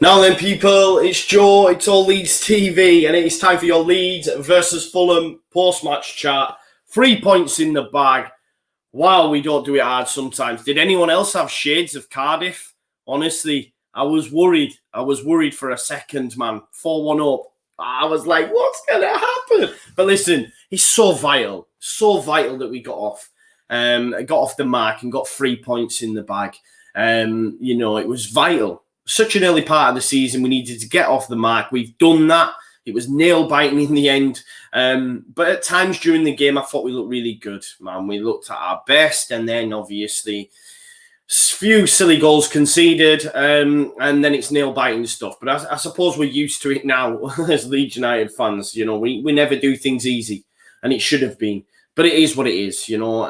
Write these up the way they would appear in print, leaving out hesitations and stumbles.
Now then, people, it's Joe, it's all Leeds TV, and it's time for your Leeds versus Fulham post-match chat. 3 points in the bag. Wow, we don't do it hard sometimes. Did anyone else have shades of Cardiff? Honestly, I was worried. I was worried for a second, man. 4-1 up. I was like, what's going to happen? But listen, it's so vital that we got off the mark and got 3 points in the bag. It was vital. Such an early part of the season, we needed to get off the mark. We've done that. It was nail-biting in the end. But at times during the game, I thought we looked really good, man. We looked at our best, and then obviously few silly goals conceded, and then it's nail-biting stuff. But I suppose we're used to it now as Leeds United fans. You know, we never do things easy, and it should have been. But it is what it is, you know.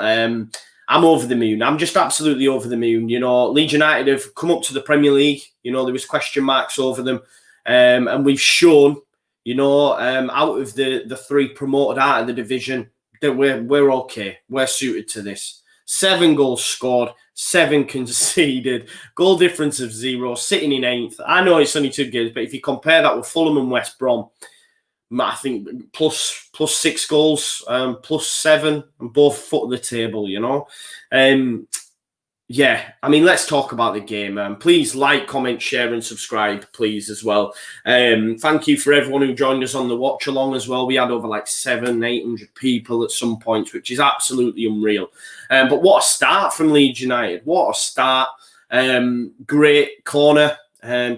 I'm over the moon. I'm just absolutely over the moon. You know, Leeds United have come up to the Premier League. You know, there was question marks over them. And we've shown, you know, out of the three promoted out of the division, that we're okay. We're suited to this. 7 goals scored, 7 conceded, goal difference of 0, sitting in 8th. I know it's only 2 games, but if you compare that with Fulham and West Brom, I think plus 6 goals, plus 7, and both foot of the table, you know. Let's talk about the game. Please like, comment, share, and subscribe, please, as well. Thank you for everyone who joined us on the watch along as well. We had over like 700-800 people at some points, which is absolutely unreal. But what a start from Leeds United. What a start. Great corner.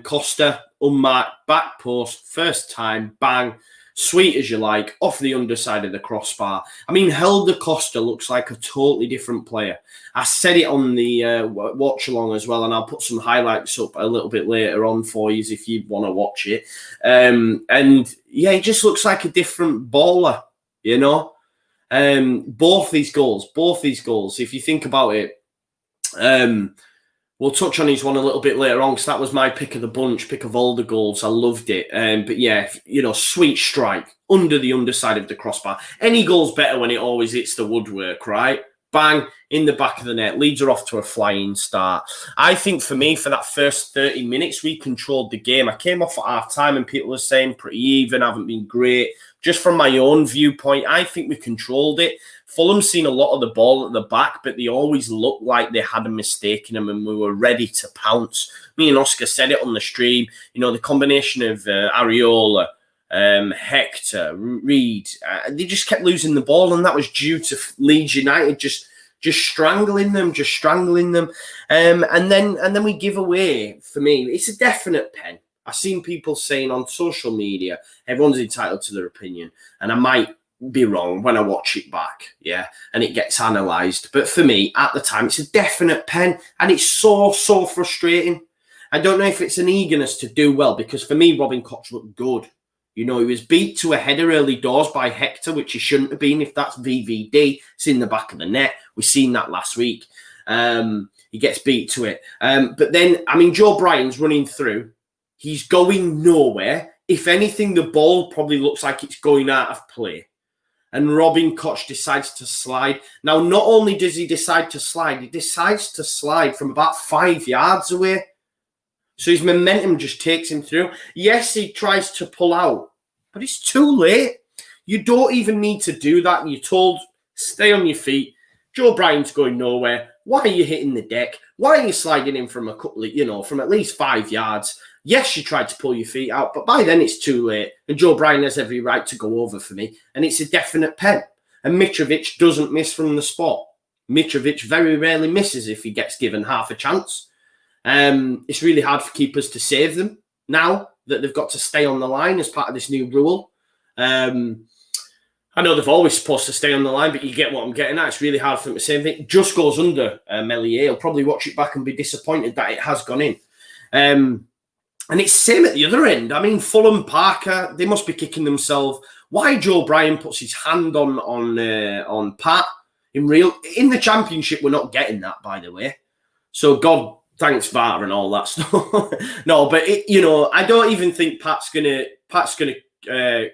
Costa, unmarked, back post, first time, bang. Sweet as you like, off the underside of the crossbar. I mean, Helder Costa looks like a totally different player. I said it on the watch along as well, and I'll put some highlights up a little bit later on for you if you want to watch it. He just looks like a different baller, you know. Both these goals, if you think about it, we'll touch on his one a little bit later on because that was my pick of the bunch, pick of all the goals. I loved it. But yeah, you know, sweet strike under the underside of the crossbar. Any goal's better when it always hits the woodwork, right? Bang, in the back of the net. Leeds are off to a flying start. I think for me, for that first 30 minutes, we controlled the game. I came off at half-time and people were saying pretty even, haven't been great. Just from my own viewpoint, I think we controlled it. Fulham seen a lot of the ball at the back, but they always looked like they had a mistake in them and we were ready to pounce. Me and Oscar said it on the stream. You know, the combination of Areola, Hector, Reed, they just kept losing the ball, and that was due to Leeds United just strangling them. And then we give away, for me, it's a definite pen. I've seen people saying on social media, everyone's entitled to their opinion, and I might be wrong when I watch it back, yeah, and it gets analysed. But for me, at the time, it's a definite pen, and it's so frustrating. I don't know if it's an eagerness to do well, because for me, Robin Koch looked good. You know, he was beat to a header early doors by Hector, which he shouldn't have been. If that's VVD, it's in the back of the net. We've seen that last week. He gets beat to it. But then, I mean, Joe Bryan's running through. He's going nowhere. If anything, the ball probably looks like it's going out of play. And Robin Koch decides to slide. Now, not only does he decide to slide, he decides to slide from about 5 yards away. So his momentum just takes him through. Yes, he tries to pull out, but it's too late. You don't even need to do that. You're told, stay on your feet. Joe Bryan's going nowhere. Why are you hitting the deck? Why are you sliding in from a couple of, from at least 5 yards? Yes, you tried to pull your feet out, but by then it's too late. And Joe Bryan has every right to go over for me. And it's a definite pen. And Mitrovic doesn't miss from the spot. Mitrovic very rarely misses if he gets given half a chance. It's really hard for keepers to save them now that they've got to stay on the line as part of this new rule. I know they've always supposed to stay on the line, but you get what I'm getting at. It's really hard for them to save it. It just goes under Meslier. He'll probably watch it back and be disappointed that it has gone in. And it's same at the other end. I mean, Fulham, Parker, they must be kicking themselves. Why Joe Bryan puts his hand on Pat in the Championship? We're not getting that, by the way. So God, thanks VAR and all that stuff. No, but I don't even think Pat's gonna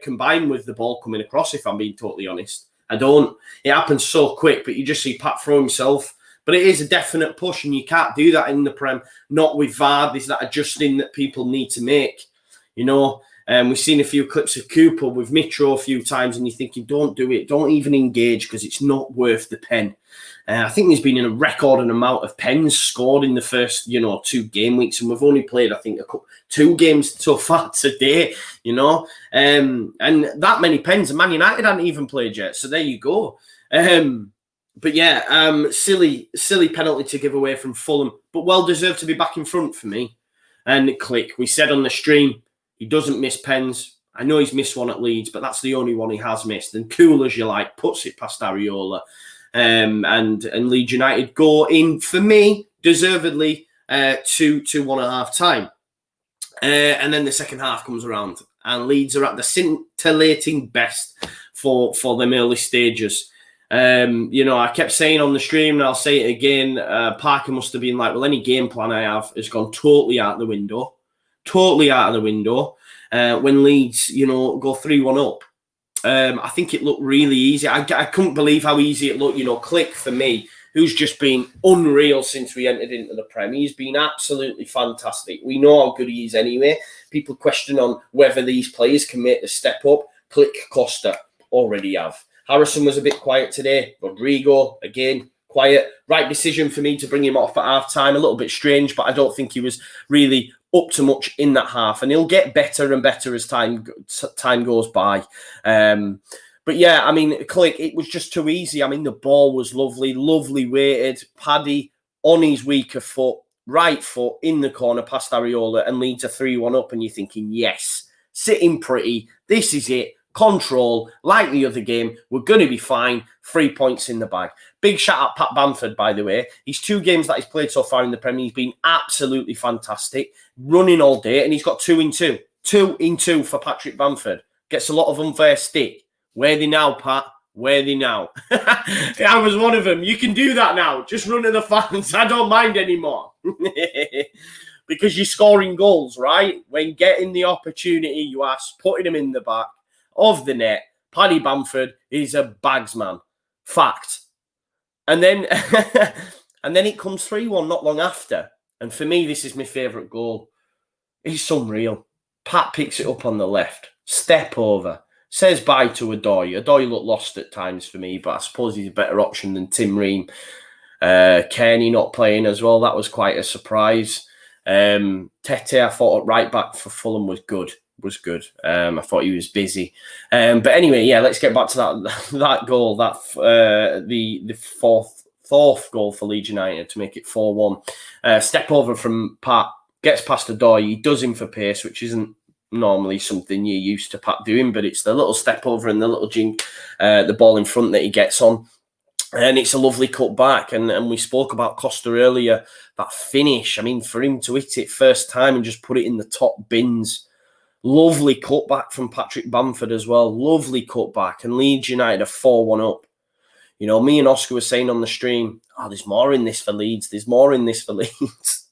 combine with the ball coming across. If I'm being totally honest, I don't. It happens so quick, but you just see Pat throw himself. But it is a definite push, and you can't do that in the Prem, not with VAR. There's that adjusting that people need to make, you know. We've seen a few clips of Cooper with Mitro a few times, and you're thinking, don't do it. Don't even engage, because it's not worth the pen. I think there's been a record amount of pens scored in the first, 2 game weeks, and we've only played, I think, 2 games so far today, and that many pens. And Man United hadn't even played yet, so there you go. But yeah, silly penalty to give away from Fulham, but well deserved to be back in front for me. And Click, we said on the stream, he doesn't miss pens. I know he's missed one at Leeds, but that's the only one he has missed. And cool as you like, puts it past Areola. And Leeds United go in, for me, deservedly, 2-1.5 time. And then the second half comes around, and Leeds are at the scintillating best for them early stages. I kept saying on the stream, and I'll say it again, Parker must have been like, well, any game plan I have has gone totally out the window. Totally out of the window. When Leeds, go 3-1 up. I think it looked really easy. I couldn't believe how easy it looked. Click, for me, who's just been unreal since we entered into the Prem. He's been absolutely fantastic. We know how good he is anyway. People question on whether these players can make the step up. Click, Costa already have. Harrison was a bit quiet today. Rodrigo, again, quiet. Right decision for me to bring him off at half-time. A little bit strange, but I don't think he was really up to much in that half. And he'll get better and better as time goes by. But yeah, I mean, Click, it was just too easy. I mean, the ball was lovely weighted. Paddy on his weaker foot, right foot in the corner past Areola, and leads a 3-1 up. And you're thinking, yes, sitting pretty. This is it. Control, like the other game, we're going to be fine. 3 points in the bag. Big shout out Pat Bamford, by the way. His 2 games that he's played so far in the Premier, he's been absolutely fantastic, running all day, and he's got 2 in 2. 2 in 2 for Patrick Bamford. Gets a lot of unfair stick. Where are they now, Pat? Where are they now? I was one of them. You can do that now. Just run to the fans. I don't mind anymore. Because you're scoring goals, right? When getting the opportunity, you are putting them in the back of the net. Paddy Bamford is a bagsman. Fact. And then and then it comes 3-1 not long after. And for me, this is my favourite goal. It's unreal. Pat picks it up on the left. Step over. Says bye to Adoy. Adoy looked lost at times for me, but I suppose he's a better option than Tim Ream. Kearney not playing as well. That was quite a surprise. Tete, I thought at right back for Fulham was good. I thought he was busy. But anyway, yeah, let's get back to that goal. The fourth goal for Leeds United to make it 4-1. Step over from Pat, gets past the door. He does him for pace, which isn't normally something you're used to Pat doing, but it's the little step over and the little jink, the ball in front that he gets on. And it's a lovely cut back. And we spoke about Costa earlier, that finish. I mean, for him to hit it first time and just put it in the top bins. Lovely cutback from Patrick Bamford as well. Lovely cutback. And Leeds United are 4-1 up. Me and Oscar were saying on the stream, there's more in this for Leeds. There's more in this for Leeds.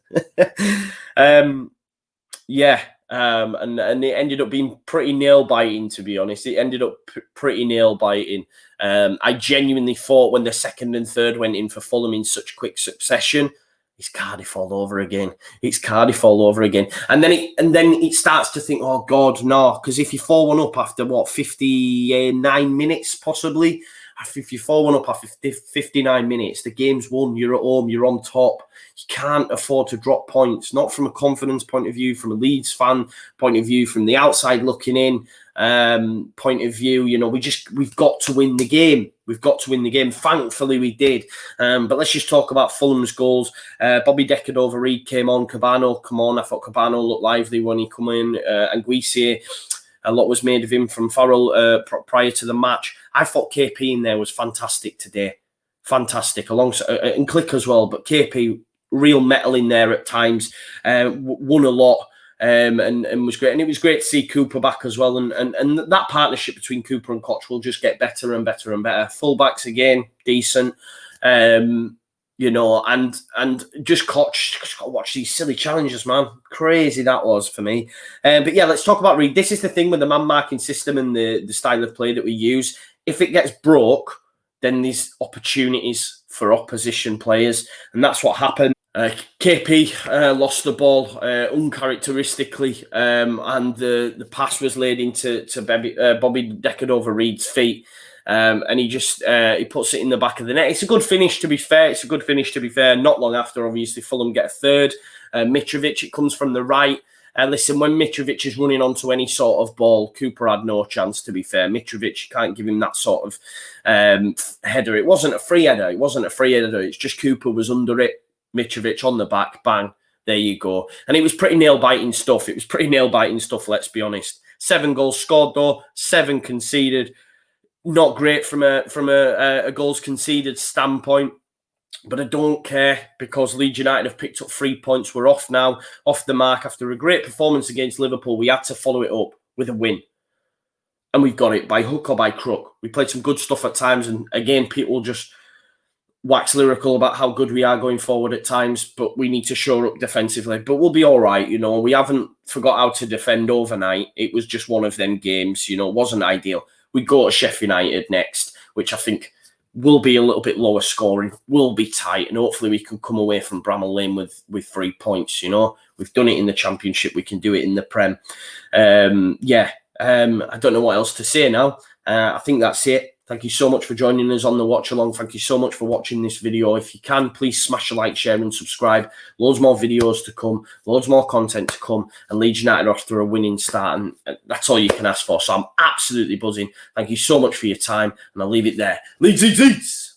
Yeah. And it ended up being pretty nail-biting, to be honest. It ended up pretty nail-biting. I genuinely thought when the second and third went in for Fulham in such quick succession, it's Cardiff all over again. And then it starts to think, oh, God, no. Because if you're 4-1 up after, 59 minutes, possibly? If you're 4-1 up after 59 minutes, the game's won, you're at home, you're on top. You can't afford to drop points, not from a confidence point of view, from a Leeds fan point of view, from the outside looking in point of view. We've got to win the game. Thankfully, we did. But let's just talk about Fulham's goals. Bobby Decordova-Reid came on. Cabano come on. I thought Cabano looked lively when he come in. And Guisier, a lot was made of him from Farrell prior to the match. I thought KP in there was fantastic today. Fantastic. Alongside and Click as well. But KP, real metal in there at times. Won a lot. And was great. And it was great to see Cooper back as well. And that partnership between Cooper and Koch will just get better and better and better. Fullbacks again, decent. And just Koch, just got to watch these silly challenges, man. Crazy that was for me. But yeah, let's talk about Reid. This is the thing with the man-marking system and the style of play that we use. If it gets broke, then there's opportunities for opposition players, and that's what happened. KP lost the ball uncharacteristically, and the pass was laid into Bobby Decordova-Reid's feet, and he just he puts it in the back of the net. It's a good finish, to be fair. It's a good finish, to be fair. Not long after, obviously, Fulham get a third. Mitrovic, it comes from the right. Listen, when Mitrovic is running onto any sort of ball, Cooper had no chance, to be fair. Mitrovic, you can't give him that sort of header. It wasn't a free header. It wasn't a free header. It's just Cooper was under it. Mitrovic on the back, bang, there you go. And it was pretty nail-biting stuff. It was pretty nail-biting stuff, let's be honest. 7 goals scored, though. 7 conceded. Not great from a goals conceded standpoint. But I don't care, because Leeds United have picked up 3 points. We're off now, off the mark. After a great performance against Liverpool, we had to follow it up with a win. And we've got it by hook or by crook. We played some good stuff at times. And again, people just wax lyrical about how good we are going forward at times, but we need to shore up defensively. But we'll be all right, you know. We haven't forgot how to defend overnight. It was just one of them games, you know. It wasn't ideal. We go to Sheffield United next, which I think will be a little bit lower scoring, will be tight, and hopefully we can come away from Bramall Lane with 3 points, you know. We've done it in the Championship. We can do it in the Prem. I don't know what else to say now. I think that's it. Thank you so much for joining us on the watch along. Thank you so much for watching this video. If you can, please smash a like, share and subscribe. Loads more videos to come, loads more content to come, and Leeds United are off to a winning start, and that's all you can ask for. So I'm absolutely buzzing. Thank you so much for your time, and I'll leave it there. Leeds eats!